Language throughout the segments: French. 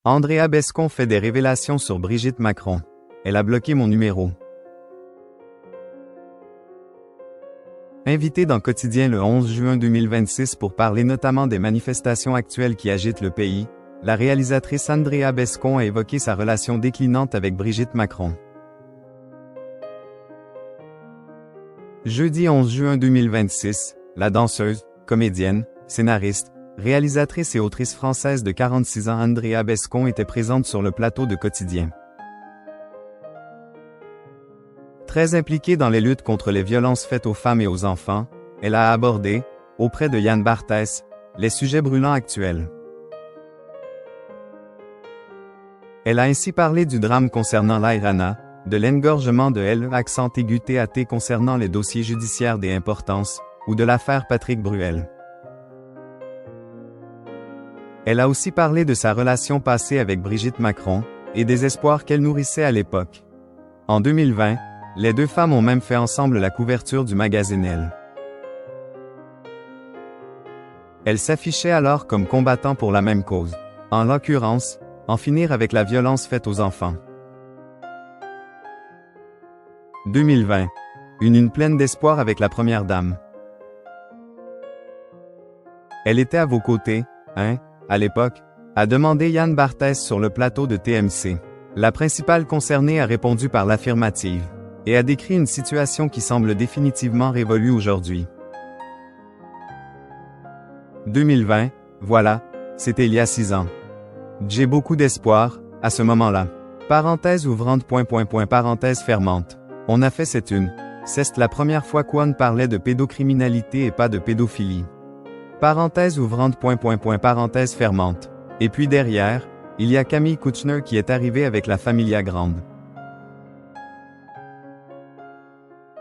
Andrea Bescon fait des révélations sur Brigitte Macron. Elle a bloqué mon numéro. Invitée dans Quotidien le 11 juin 2026 pour parler notamment des manifestations actuelles qui agitent le pays, la réalisatrice Andrea Bescon a évoqué sa relation déclinante avec Brigitte Macron. Jeudi 11 juin 2026, la danseuse, comédienne, scénariste, réalisatrice et autrice française de 46 ans Andrea Bescon était présente sur le plateau de Quotidien. Très impliquée dans les luttes contre les violences faites aux femmes et aux enfants, elle a abordé, auprès de Yann Barthès, les sujets brûlants actuels. Elle a ainsi parlé du drame concernant l'Airana, de l'engorgement de l'accent-aigu-TAT concernant les dossiers judiciaires des importances, ou de l'affaire Patrick Bruel. Elle a aussi parlé de sa relation passée avec Brigitte Macron, et des espoirs qu'elle nourrissait à l'époque. En 2020, les deux femmes ont même fait ensemble la couverture du magazine Elle. Elles s'affichaient alors comme combattant pour la même cause. En l'occurrence, en finir avec la violence faite aux enfants. 2020. Une pleine d'espoir avec la première dame. Elle était à vos côtés, hein, à l'époque, a demandé Yann Barthès sur le plateau de TMC. La principale concernée a répondu par l'affirmative, et a décrit une situation qui semble définitivement révolue aujourd'hui. 2020, voilà, c'était il y a 6 ans. J'ai beaucoup d'espoir, à ce moment-là. Parenthèse ouvrante parenthèse fermante. On a fait cette une. C'est la première fois qu'on parlait de pédocriminalité et pas de pédophilie. Parenthèse ouvrante parenthèse fermante. Et puis derrière, il y a Camille Kouchner qui est arrivée avec la Familia Grande.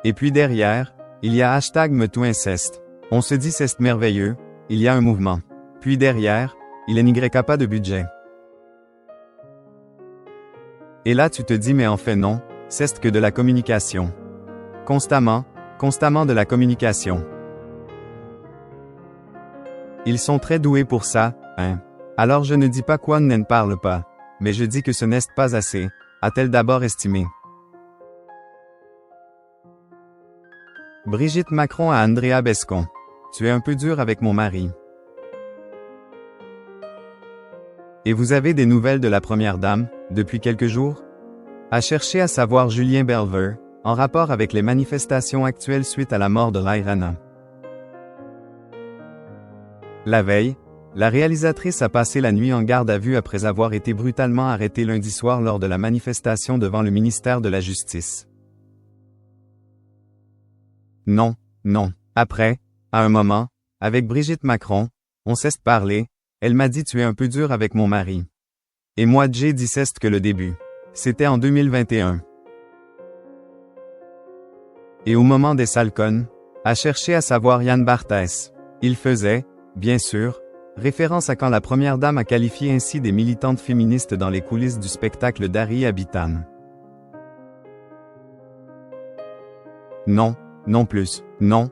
Et puis derrière, il y a #MeTooInceste. On se dit c'est merveilleux, il y a un mouvement. Puis derrière, il n'y a pas de budget. Et là tu te dis mais en fait non, c'est que de la communication. Constamment de la communication. Ils sont très doués pour ça, hein. Alors je ne dis pas qu'on n'en parle pas, mais je dis que ce n'est pas assez, a-t-elle d'abord estimé. Brigitte Macron à Andrea Bescon. Tu es un peu dur avec mon mari. Et vous avez des nouvelles de la première dame, depuis quelques jours? A cherché à savoir Julien Belver, en rapport avec les manifestations actuelles suite à la mort de l'Airana. La veille, la réalisatrice a passé la nuit en garde à vue après avoir été brutalement arrêtée lundi soir lors de la manifestation devant le ministère de la Justice. Non. Après, à un moment, avec Brigitte Macron, on s'est parlé, elle m'a dit tu es un peu dur avec mon mari. Et moi j'ai dit c'est que le début. C'était en 2021. Et au moment des Salcons, a cherché à savoir Yann Barthès. Il faisait, bien sûr, référence à quand la première dame a qualifié ainsi des militantes féministes dans les coulisses du spectacle d'Harry Habitan. Non plus. Non,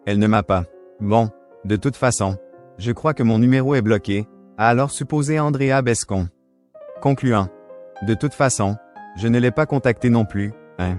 elle ne m'a pas. Bon, de toute façon, je crois que mon numéro est bloqué, a alors supposé Andrea Bescon. Concluant. De toute façon, je ne l'ai pas contacté non plus, hein.